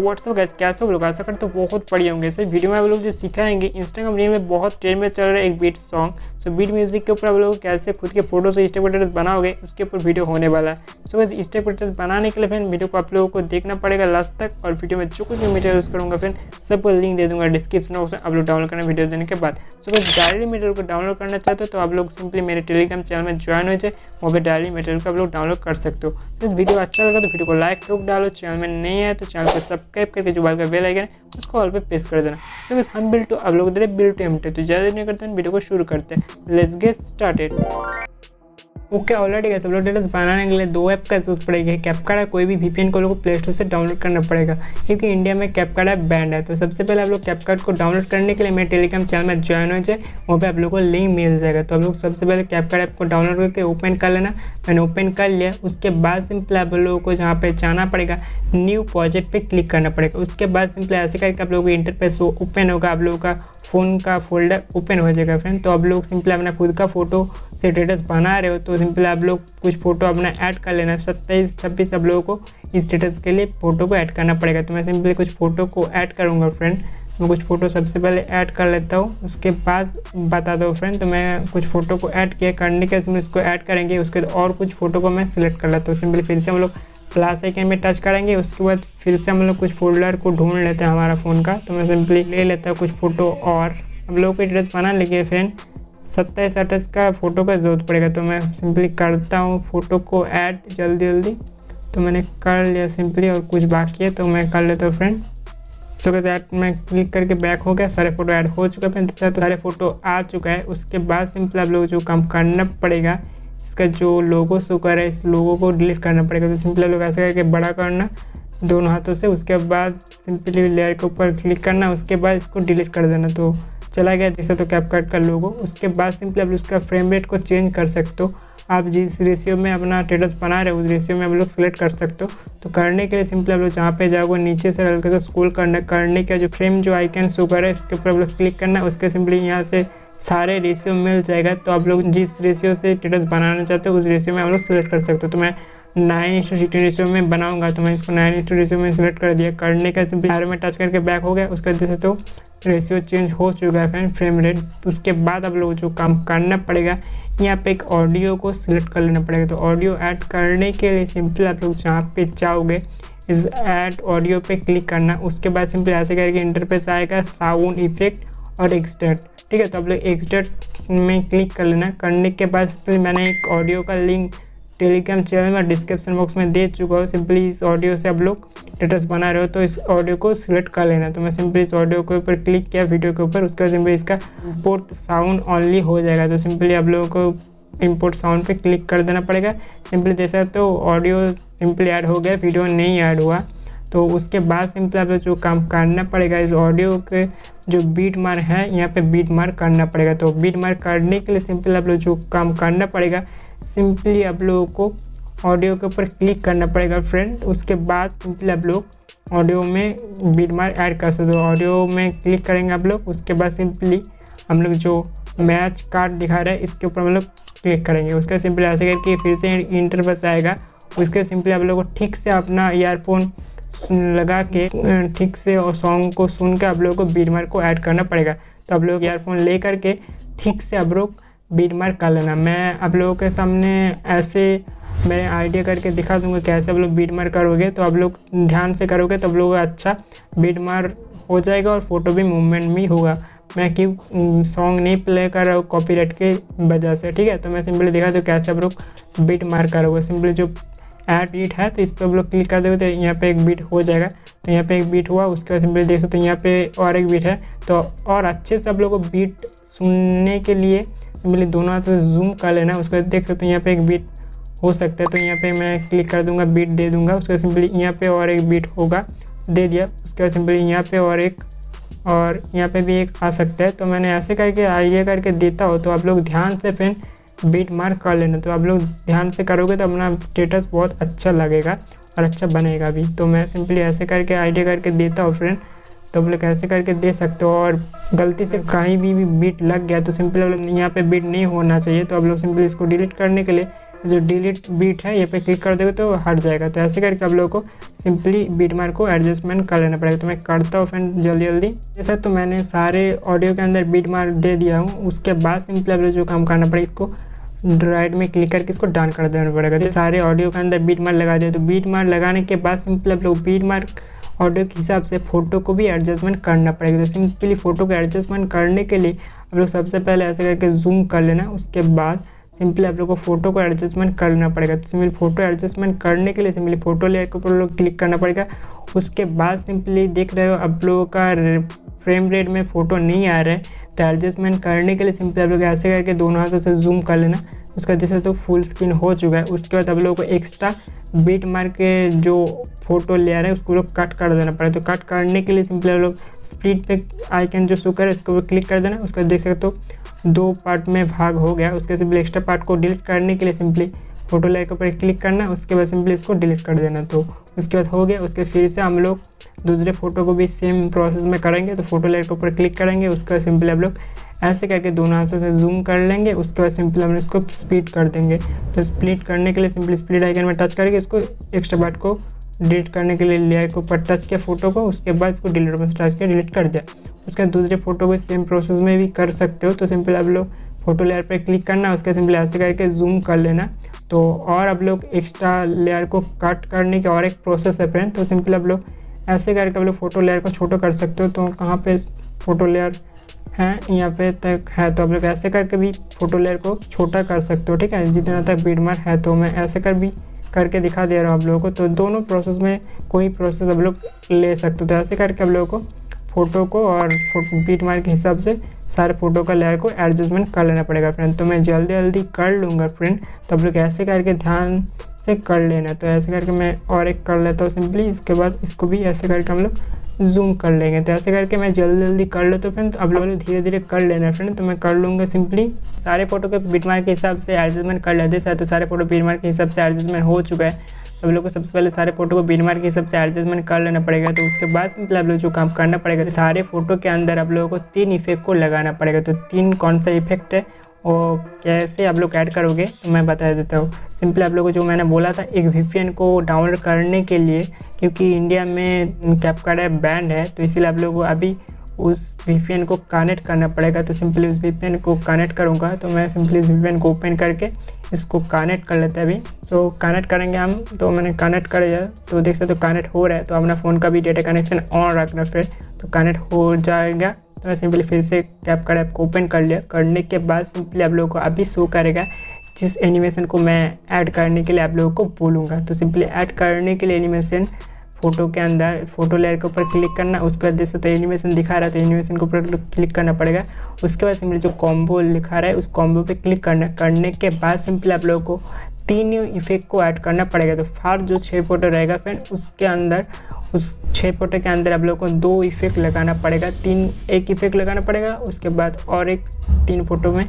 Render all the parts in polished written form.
WhatsApp guys, कैसे लोग आशा करते तो बहुत बढ़िया होंगे। इस वीडियो में आप लोग जो सिखाएंगे इंस्टाग्राम रील में बहुत ट्रेंड में चल रहा है एक बीट सॉन्ग। सो बीट म्यूजिक के ऊपर आप लोग कैसे खुद के फोटो से स्टेप बनाओगे उसके ऊपर वीडियो होने वाला है। सो गाइस स्टेप बनाने के लिए फ्रेंड वीडियो को आप लोगों को देखना पड़ेगा लास्ट तक, और वीडियो में जो कुछ भी मटेरियल यूज करूँगा फ्रेंड सबको लिंक दे दूंगा डिस्क्रिप्शन बॉक्स में, आप लोग डाउनलोड करना वीडियो देने के बाद। सो गाइस डायरी मटेरियल को डाउनलोड करना चाहते हो तो आप लोग सिंपली मेरे टेलीग्राम चैनल में ज्वाइन हो जाए, वहाँ पे डायरी मटेरियल को आप लोग डाउनलोड कर सकते हो। तो इस वीडियो अच्छा लगा तो वीडियो को लाइक ठोक डालो, चैनल में नहीं है तो चैनल को सब्सक्राइब करके जो बाल का बेल आइकन है उसको ऑल पे प्रेस कर देना। तो बस हम बिल्ड टू आप लोग बिल्ड टू एमटे तो ज़्यादा नहीं करते हैं, वीडियो को शुरू करते हैं। Let's get started. Okay already guys सब लोग डिटेल्स बनाने के लिए दो ऐप का जरूरत पड़ेगी। कैपकट है, कोई भी वीपीएन को लोग प्ले स्टोर से डाउनलोड करना पड़ेगा क्योंकि इंडिया में कैपकट ऐप बैंड है। तो सबसे पहले आप लोग कैपकट को डाउनलोड करने के लिए मेरे टेलीग्राम चैनल में ज्वाइन हो जाए, वहाँ पे आप लोगों को लिंक मिल जाएगा। तो आप लोग सबसे पहले कैपकट ऐप को डाउनलोड करके ओपन कर लेना। मैंने ओपन कर लिया, उसके बाद सिंपल आप लोगों को जहाँ पे जाना पड़ेगा न्यू प्रोजेक्ट पे क्लिक करना पड़ेगा। उसके बाद सिंपल ऐसे करके आप लोगों को इंटरफेस ओपन होगा, आप लोगों का फ़ोन का फोल्डर ओपन हो जाएगा फ्रेंड। तो आप लोग सिंपल अपना खुद का फोटो से स्टेटस बना रहे हो तो सिंपल आप लोग कुछ फ़ोटो अपना ऐड कर लेना। 27-26 आप लोगों को इस स्टेटस के लिए फ़ोटो को ऐड करना पड़ेगा। तो मैं सिंपली कुछ फ़ोटो को ऐड करूँगा फ्रेंड। मैं कुछ फ़ोटो सबसे पहले ऐड कर लेता हूँ, उसके बाद बता दो फ्रेंड। तो मैं कुछ फ़ोटो को ऐड किया, करने के इसमें इसको ऐड करेंगे, उसके बाद और कुछ फ़ोटो को मैं सिलेक्ट कर लेता हूँ। सिंपली फिर से हम लोग प्लस आइकन में टच करेंगे, उसके बाद फिर से हम लोग कुछ फोल्डर को ढूंढ लेते हैं हमारा फ़ोन का। तो मैं सिंपली ले लेता हूँ कुछ फ़ोटो और हम लोग को एड्रेस बना लेंगे फ्रेंड। 27-28 का फ़ोटो का ज़रूरत पड़ेगा। तो मैं सिंपली करता हूँ फ़ोटो को ऐड जल्दी। तो मैंने कर लिया सिंपली, और कुछ बाकी है तो मैं कर लेता हूँ फ्रेंड। सो गाइस ऐड मैं क्लिक करके बैक हो गया, सारे फ़ोटो ऐड हो चुका है तो सारे फ़ोटो आ चुका है। उसके बाद सिंपल आप लोग जो काम करना पड़ेगा, इसका जो लोगो शो कर रहा है इस लोगो को डिलीट करना पड़ेगा। तो सिंपल लोग ऐसे करके बड़ा करना दोनों हाथों से, उसके बाद सिंपली लेयर के ऊपर क्लिक करना, उसके बाद इसको डिलीट कर देना। तो चला गया जैसे तो कैपकट का लोगो। उसके बाद सिंपली आप उसका फ्रेम रेट को चेंज कर सकते हो। आप जिस रेशियो में अपना स्टेटस बना रहे हो उस रेशियो में आप लोग सेलेक्ट कर सकते हो। तो करने के लिए सिंपली आप लोग जहाँ पे जाओगे नीचे से हल्का सा स्क्रॉल करने का जो फ्रेम जो आइकन शो कर रहा है इसके ऊपर आप लोग क्लिक करना है। उसके सिंपली यहाँ से सारे रेशियो मिल जाएगा। तो आप लोग जिस रेशियो से स्टेटस बनाना चाहते हो उस रेशियो में आप लोग सेलेक्ट कर सकते हो। तो मैं 9:16 रेशियो में बनाऊंगा तो मैं इसको 9:16 रेशियो में सेलेक्ट कर दिया। करने का सिंपली एरो में टच करके बैक हो गया, उसके वजह से तो रेशियो चेंज हो चुका है फ्रेंड फ्रेम रेट। उसके बाद आप लोग जो काम करना पड़ेगा यहाँ पे एक ऑडियो को सिलेक्ट कर लेना पड़ेगा। तो ऑडियो ऐड करने के लिए सिंपल आप लोग जहाँ पे चाहोगे इस ऐड ऑडियो पे क्लिक करना। उसके बाद सिंपल ऐसे करके इंटरफेस आएगा साउंड इफेक्ट और एक्सट्रैक्ट, ठीक है। तो आप लोग एक्सट्रैक्ट में क्लिक कर लेना। करने के बाद फिर मैंने एक ऑडियो का लिंक टेलीग्राम चैनल में डिस्क्रिप्शन बॉक्स में दे चुका हूँ। सिंपली इस ऑडियो से आप लोग स्टेटस बना रहे हो तो इस ऑडियो को सिलेक्ट कर लेना। तो मैं सिंपली इस ऑडियो के ऊपर क्लिक किया वीडियो के ऊपर, उसका सिंपली इसका इंपोर्ट साउंड ओनली हो जाएगा। तो सिंपली आप लोगों को इंपोर्ट साउंड पे क्लिक कर देना पड़ेगा। सिंपली जैसा तो ऑडियो सिंपली ऐड हो गया, वीडियो नहीं ऐड हुआ। तो उसके बाद सिंपल आप लोग जो काम करना पड़ेगा इस ऑडियो के जो बीट मार है यहाँ पे बीट मार करना पड़ेगा। तो बीट मार करने के लिए सिंपल आप लोग जो काम करना पड़ेगा सिंपली आप लोगों को ऑडियो के ऊपर क्लिक करना पड़ेगा फ्रेंड। उसके बाद सिंपली आप लोग ऑडियो में बीट मार ऐड कर सकते हो। ऑडियो में क्लिक करेंगे आप लोग, उसके बाद सिंपली हम लोग जो मैच कार्ड दिखा रहा है इसके ऊपर हम लोग क्लिक करेंगे। उसका सिंपली ऐसे करके फिर से इंटरफेस आएगा। उसके सिंपली आप लोग को ठीक से अपना ईयरफोन लगा के ठीक से और सॉन्ग को सुन के आप लोगों को बीट मार को ऐड करना पड़ेगा। तो आप लोग ईयरफोन ले करके ठीक से आप लोग बीट मार कर लेना। मैं आप लोगों के सामने ऐसे मैं आइडिया करके दिखा दूंगा कैसे आप लोग बीट मार करोगे। तो आप लोग ध्यान से करोगे तो आप लोगों का अच्छा बीट मार हो जाएगा और फोटो भी मूवमेंट भी होगा। मैं क्यों सॉन्ग नहीं प्ले कर रहा हूँ कॉपीराइट के वजह से, ठीक है। तो मैं सिंपली दिखा दूँ कैसे आप लोग बीट मार करोगे। सिंपली जो ऐड बीट है तो इस पर आप लोग क्लिक कर दोगे तो यहाँ पे एक बीट हो जाएगा। तो यहाँ पे एक बीट हुआ, उसके बाद सिंपली देख सकते हो यहाँ पे और एक बीट है। तो और अच्छे से आप लोगों को बीट सुनने के लिए सिंपली दोनों हाथ से जूम कर लेना। उसके बाद देख सकते हो यहाँ पे एक बीट हो सकता है। तो यहाँ पे मैं क्लिक कर दूंगा, बीट दे दूंगा। उसके बाद सिंपली यहाँ पे और एक बीट होगा, दे दिया। उसके बाद सिंपली यहाँ पे और यहाँ पे भी एक आ सकता है। तो मैंने ऐसे करके आइडिया करके देता हो तो आप लोग ध्यान से फिर बीट मार्क कर लेना। तो आप लोग ध्यान से करोगे तो अपना स्टेटस बहुत अच्छा लगेगा और अच्छा बनेगा भी। तो मैं सिंपली ऐसे करके आइडिया करके देता हूँ फ्रेंड। तो आप लोग ऐसे करके दे सकते हो। और गलती से कहीं भी बीट लग गया तो सिंपली आप लोग यहाँ पे बीट नहीं होना चाहिए। तो आप लोग सिंपली इसको डिलीट करने के लिए जो डिलीट बीट है ये पे क्लिक कर दोगे तो हट जाएगा। तो ऐसे करके आप लोगों को सिंपली बीट मार्क को एडजस्टमेंट कर लेना पड़ेगा। तो मैं करता हूँ फ्रेंड जल्दी। जैसा तो मैंने सारे ऑडियो के अंदर बीट मार्क दे दिया हूँ। उसके बाद सिंपली आप लोग जो काम करना पड़ेगा, इसको राइट में क्लिक करके इसको डाउन कर देना पड़ेगा। तो सारे ऑडियो के अंदर बीट मार्क लगा दिया। तो बीट मार्क लगाने के बाद सिंपली आप लोग बीट मार्क ऑडियो के हिसाब से फ़ोटो को भी एडजस्टमेंट करना पड़ेगा। तो सिंपली फ़ोटो को एडजस्टमेंट करने के लिए आप लोग सबसे पहले ऐसे करके जूम कर लेना। उसके बाद सिंपली आप लोग को फ़ोटो को एडजस्टमेंट करना पड़ेगा। तो सिंपली फ़ोटो एडजस्टमेंट करने के लिए सिंपली फ़ोटो लेयर के ऊपर लोग क्लिक करना पड़ेगा। उसके बाद सिंपली देख रहे हो आप लोगों का फ्रेम रेट में फ़ोटो नहीं आ रहा है, तो एडजस्टमेंट करने के लिए सिंपली आप लोग ऐसे करके दोनों हाथों से जूम कर लेना। उसका जैसे तो फुल स्क्रीन हो चुका है। उसके बाद आप लोगों को एक्स्ट्रा बीट मार्क के जो फोटो लेयर है उसको लोग कट कर देना पड़ेगा। तो कट करने के लिए सिंपली आप लोग स्प्लिट पे आइकन जो शो कर है इसको क्लिक कर देना। उसका देख सकते हो 2 पार्ट में भाग हो गया। उसके सिंपली एक्स्ट्रा पार्ट को डिलीट करने के लिए सिंपली फोटो लेयर के ऊपर क्लिक करना। उसके बाद सिंपली इसको डिलीट कर देना। तो उसके बाद हो गया। उसके फिर से हम लोग दूसरे फोटो को भी सेम प्रोसेस में करेंगे। तो फोटो लेयर के ऊपर क्लिक करेंगे। उसके बाद सिंपली आप लोग ऐसे करके दोनों हाथों से जूम कर लेंगे। उसके बाद सिंपली हम इसको स्प्लिट कर देंगे। तो स्प्लिट करने के लिए सिंपली स्प्लिट आइकन में टच करके इसको एक्स्ट्रा पार्ट को डिलीट करने के लिए लेयर के ऊपर टच किया फोटो को। उसके बाद इसको डिलीट में टच किया, डिलीट कर दिया। उसके बाद दूसरे फोटो को सेम प्रोसेस में भी कर सकते हो। तो सिंपली आप लोग फोटो लेयर पर क्लिक करना। उसके सिंपली ऐसे करके जूम कर लेना। तो और आप लोग एक्स्ट्रा लेयर को कट करने की और एक प्रोसेस है फ्रेंड। तो सिंपली आप लोग ऐसे करके आप लोग फोटो लेयर को छोटा कर सकते हो। तो कहाँ पे फोटो लेयर है, यहाँ पे तक है, तो आप लोग ऐसे करके भी फोटो लेयर को छोटा कर सकते हो। ठीक है, जितना तक बीट मार्क है। तो मैं ऐसे करके दिखा दे रहा हूँ आप लोगों को। तो दोनों प्रोसेस में कोई प्रोसेस आप लोग ले सकते हो। तो ऐसे करके आप लोगों को फ़ोटो को और बीट मार्क के हिसाब से सारे फ़ोटो का लेयर को एडजस्टमेंट कर लेना पड़ेगा फ्रेंड। तो मैं जल्दी कर लूँगा फ्रेंड। तो आप लोग ऐसे करके ध्यान से कर लेना। तो ऐसे करके मैं और एक कर लेता हूँ सिंपली। इसके बाद इसको भी ऐसे करके हम लोग जूम कर लेंगे। तो ऐसे करके मैं जल्दी कर लेता हूँ फ्रेंड। तो आप लोग धीरे कर लेना फ्रेंड। तो मैं कर लूँगा सिंपली। सारे फोटो के बीट मार्क के हिसाब से एडजस्टमेंट कर लेते हैं। तो सारे फोटो बीट मार्क के हिसाब से एडजस्टमेंट हो चुका है। तो आप लोग को सबसे पहले सारे फोटो को बीट मार्क के हिसाब से एडजस्टमेंट कर लेना पड़ेगा। तो उसके बाद सिंपली आप लोग जो काम करना पड़ेगा, तो सारे फोटो के अंदर आप लोगों को 3 इफेक्ट को लगाना पड़ेगा। तो 3 कौन सा इफेक्ट है और कैसे आप लोग ऐड करोगे तो मैं बता देता हूँ। सिंपली आप लोगों को जो मैंने बोला था एक VPN को डाउनलोड करने के लिए, क्योंकि इंडिया में कैपकट बैंड है, तो इसीलिए आप लोगों को अभी उस VPN को कनेक्ट करना पड़ेगा। तो सिंपली उस VPN को कनेक्ट करूँगा। तो मैं सिंपली उस VPN को ओपन करके इसको कनेक्ट कर लेते हैं अभी। तो कनेक्ट करेंगे हम। तो मैंने कनेक्ट कर दिया। तो देख सकते हो कनेक्ट हो रहा है। तो अपना फ़ोन का भी डेटा कनेक्शन ऑन रखना फिर, तो कनेक्ट हो जाएगा। तो मैं सिंपली फिर से कैपकट ऐप को ओपन कर लिया। करने के बाद सिंपली आप लोगों को अभी शो करेगा जिस एनिमेशन को मैं ऐड करने के लिए आप लोगों को बोलूँगा। तो सिंपली ऐड करने के लिए एनिमेशन फ़ोटो के अंदर फोटो लेयर के ऊपर क्लिक करना। उसके बाद जैसे तो एनिमेशन दिखा रहा है तो एनिमेशन के ऊपर क्लिक करना पड़ेगा। उसके बाद सिंपली जो कॉम्बो लिखा रहा है उस कॉम्बो पे क्लिक करना। करने के बाद सिंपली आप लोगों को 3 इफेक्ट को ऐड करना पड़ेगा। तो फर्स्ट जो 6 फोटो रहेगा फ्रेंड, उसके अंदर उस 6 फोटो के अंदर आप लोगों को 2 इफेक्ट लगाना पड़ेगा। एक इफेक्ट लगाना पड़ेगा। उसके बाद और एक 3 फोटो में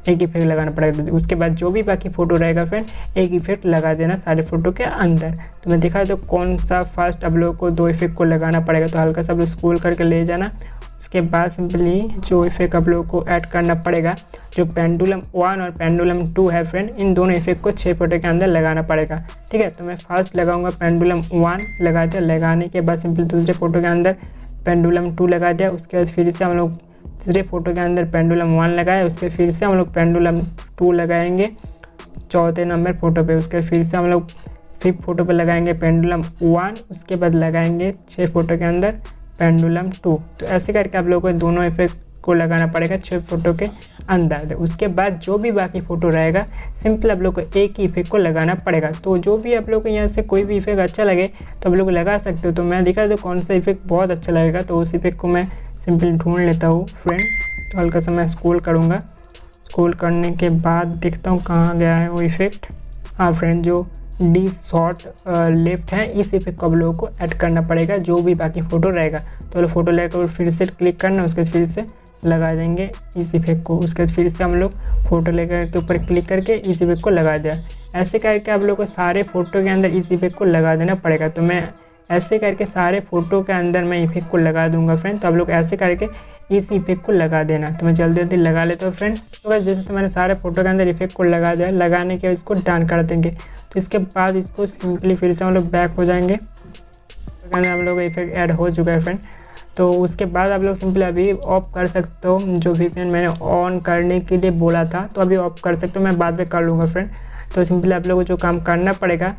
एक इफेक्ट लगाना पड़ेगा। उसके बाद जो भी बाकी फ़ोटो रहेगा फ्रेंड एक इफेक्ट लगा देना सारे फ़ोटो के अंदर। तो मैं दिखा तो कौन सा फर्स्ट आप लोगों को 2 इफेक्ट को लगाना पड़ेगा। तो हल्का सा आप लोग स्क्रॉल करके ले जाना। उसके बाद सिंपली जो इफेक्ट आप लोगों को ऐड करना पड़ेगा, जो पेंडुलम 1 और पेंडुलम 2 है फ्रेंड, इन दोनों इफेक्ट को 6 फोटो के अंदर लगाना पड़ेगा। ठीक है, तो मैं फर्स्ट लगाऊंगा पेंडुलम 1 लगा दिया। लगाने के बाद सिंपली दूसरे फोटो के अंदर पेंडुलम 2 लगा दिया। उसके बाद फिर से हम लोग तीसरे फोटो के अंदर पेंडुलम 1 लगाए। उसके फिर से हम लोग पेंडुलम 2 लगाएंगे चौथे नंबर फोटो पे। उसके फिर से हम लोग 5th फोटो पे लगाएंगे पेंडुलम 1। उसके बाद लगाएंगे 6 फोटो के अंदर पेंडुलम 2। तो ऐसे करके आप लोगों को दोनों इफेक्ट को लगाना पड़ेगा 6 फोटो के अंदर। उसके बाद जो भी बाकी फ़ोटो रहेगा सिंपल आप लोग को एक ही इफेक्ट को लगाना पड़ेगा। तो जो भी आप लोग को यहाँ से कोई भी इफेक्ट अच्छा लगे तो आप लोग लगा सकते हो। तो मैं दिखा दो कौन सा इफेक्ट बहुत अच्छा लगेगा। तो उस इफेक्ट को मैं सिंपली ढूंढ लेता हूँ फ्रेंड। तो हल्का सा मैं स्क्रॉल करूँगा। स्क्रॉल करने के बाद देखता हूँ कहाँ गया है वो इफेक्ट। हाँ फ्रेंड, जो डी शॉर्ट लेफ्ट है इस इफेक्ट को आप लोगों को ऐड करना पड़ेगा जो भी बाकी फ़ोटो रहेगा। तो फोटो लेकर फिर से क्लिक करना। उसके फिर से लगा देंगे इस इफेक्ट को। उसके बाद फिर से हम लोग फोटो लेकर के ऊपर क्लिक करके इस इफेक्ट को लगा दिया। ऐसे करके आप लोग को सारे फ़ोटो के अंदर इस इफेक्ट को लगा देना पड़ेगा। तो मैं ऐसे करके सारे फ़ोटो के अंदर मैं इफेक्ट को लगा दूंगा फ्रेंड। तो आप लोग ऐसे करके इस इफेक्ट को लगा देना। तो मैं जल्दी जल्दी लगा लेता हूँ फ्रेंड। तो गाइस जैसे तो मैंने सारे फोटो के अंदर इफेक्ट को लगा दिया, लगाने के इसको डन कर देंगे। तो इसके बाद इसको सिंपली फिर से हम लोग बैक हो जाएंगे। तो हम लोग इफेक्ट ऐड हो चुका है फ्रेंड। तो उसके बाद आप लोग सिंपली अभी ऑफ कर सकते हो, जो VPN मैंने ऑन करने के लिए बोला था तो अभी ऑफ कर सकते हो, मैं बाद में कर लूँगा फ्रेंड। तो सिंपली आप लोगों को जो काम करना पड़ेगा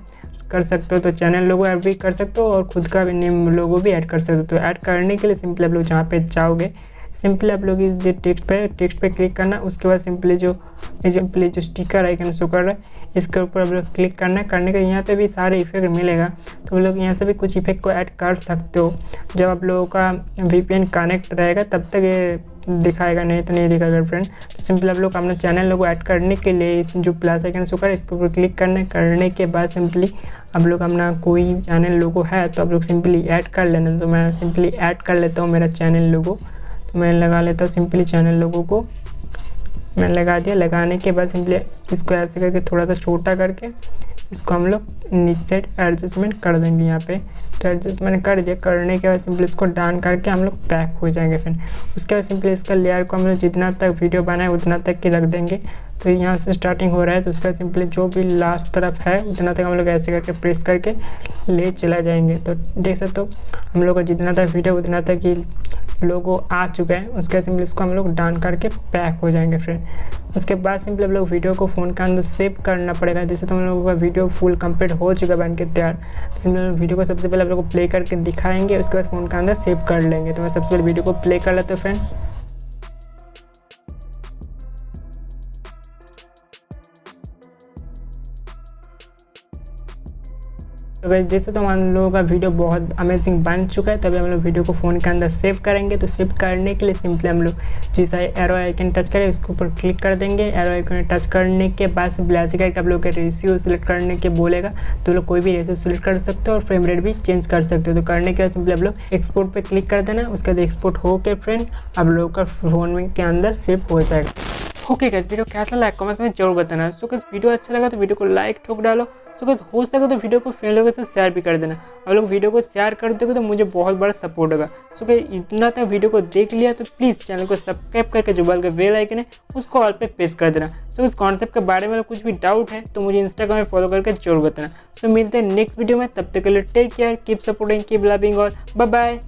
कर सकते हो, तो चैनल लोगो ऐड भी कर सकते हो और खुद का भी नेम लोगो भी ऐड कर सकते हो। तो ऐड करने के लिए सिंपली आप लोग जहाँ पे जाओगे सिंपली आप लोग इस टेक्स्ट पे क्लिक करना। उसके बाद सिंपली जो स्टिकर आइकन शो कर रहा है इसके ऊपर आप लोग क्लिक करना। करने के यहाँ पे भी सारे इफेक्ट मिलेगा, तो आप लोग यहाँ से भी कुछ इफेक्ट को ऐड कर सकते हो। जब आप लोगों का VPN कनेक्ट रहेगा तब तक ये दिखाएगा, नहीं तो नहीं दिखाएगा फ्रेंड। तो सिंपली आप लोग अपना चैनल लोगो ऐड करने के लिए इस जो प्लस आइकन शो कर इसके ऊपर क्लिक करना। करने के बाद सिंपली आप लोग अपना कोई चैनल लोगो है तो आप लोग सिंपली ऐड कर लेना। तो मैं सिंपली ऐड कर लेता हूँ मेरा चैनल लोगो। तो मैं लगा लेता हूँ सिंपली चैनल लोगों को मैं लगा दिया। लगाने के बाद सिंपली इसको ऐसे करके थोड़ा सा छोटा करके इसको हम लोग नीचे एडजस्टमेंट कर देंगे यहाँ पे। तो एडजस्टमेंट कर दिया। करने के बाद सिंपली इसको डाउन करके हम लोग बैक हो जाएंगे फिर। उसके बाद सिंपली इसका लेयर को हम लोग जितना तक वीडियो बनाए उतना तक की रख देंगे। तो यहाँ से स्टार्टिंग हो रहा है तो उसका सिंपली जो भी लास्ट तरफ है उतना तक हम लोग ऐसे करके प्रेस करके ले चला जाएंगे। तो देख सकते हो हम लोग का जितना तक वीडियो उतना तक ही लोगो आ चुका है। उसके सिंपली इसको हम लोग डाउन करके बैक हो जाएंगे फ्रेंड। उसके बाद सिंपली हम लोग वीडियो को फ़ोन के अंदर सेव करना पड़ेगा। जैसे तो हम लोगों का वीडियो फुल कंप्लीट हो चुका बन के तैयार। तो सिंपली वीडियो को सबसे पहले आप लोग को प्ले करके दिखाएंगे, उसके बाद फ़ोन के अंदर सेव कर लेंगे। तो मैं सबसे पहले वीडियो को प्ले कर लेता हूँ फ्रेंड। तो गाइस जैसे तो हम लोगों का वीडियो बहुत अमेजिंग बन चुका है, तभी हम लोग वीडियो को फ़ोन के अंदर सेव करेंगे। तो सेव करने के लिए सिंपली हम लोग जिस एरो आइकन टच करें उसके ऊपर क्लिक कर देंगे। एरो आइकन टच करने के बाद सिंपली ऐसे करके आप लोग का रेशियो सिलेक्ट करने के बोलेगा तो लोग कोई भी रेशियो सिलेक्ट कर सकते हो और फ्रेम रेट भी चेंज कर सकते हो। तो करने के बाद सिंपली आप लोग एक्सपोर्ट पर क्लिक कर देना। उसके बाद एक्सपोर्ट हो के फ्रेंड आप लोगों का फ़ोन के अंदर सेव हो जाएगा। ओके गाइस वीडियो कैसा लगा कमेंट में जरूर बताना। सो गाइस वीडियो अच्छा लगा तो वीडियो को लाइक ठोक डालो। सो गाइस हो सके तो वीडियो को फ्रेंड लोगों से शेयर भी कर देना। आप लोग वीडियो को शेयर कर दोगे तो मुझे बहुत बड़ा सपोर्ट होगा। सो गाइस इतना तक वीडियो को देख लिया तो प्लीज़ चैनल को सब्सक्राइब करके जो बगल का बेल आइकन है उसको ऑल पे प्रेस कर देना। सो इस कॉन्सेप्ट के बारे में कुछ भी डाउट है तो मुझे इंस्टाग्राम में फॉलो करके जरूर बताना। सो मिलते हैं नेक्स्ट वीडियो में, तब तक के लिए take care, keep supporting, keep loving और बाय बाय।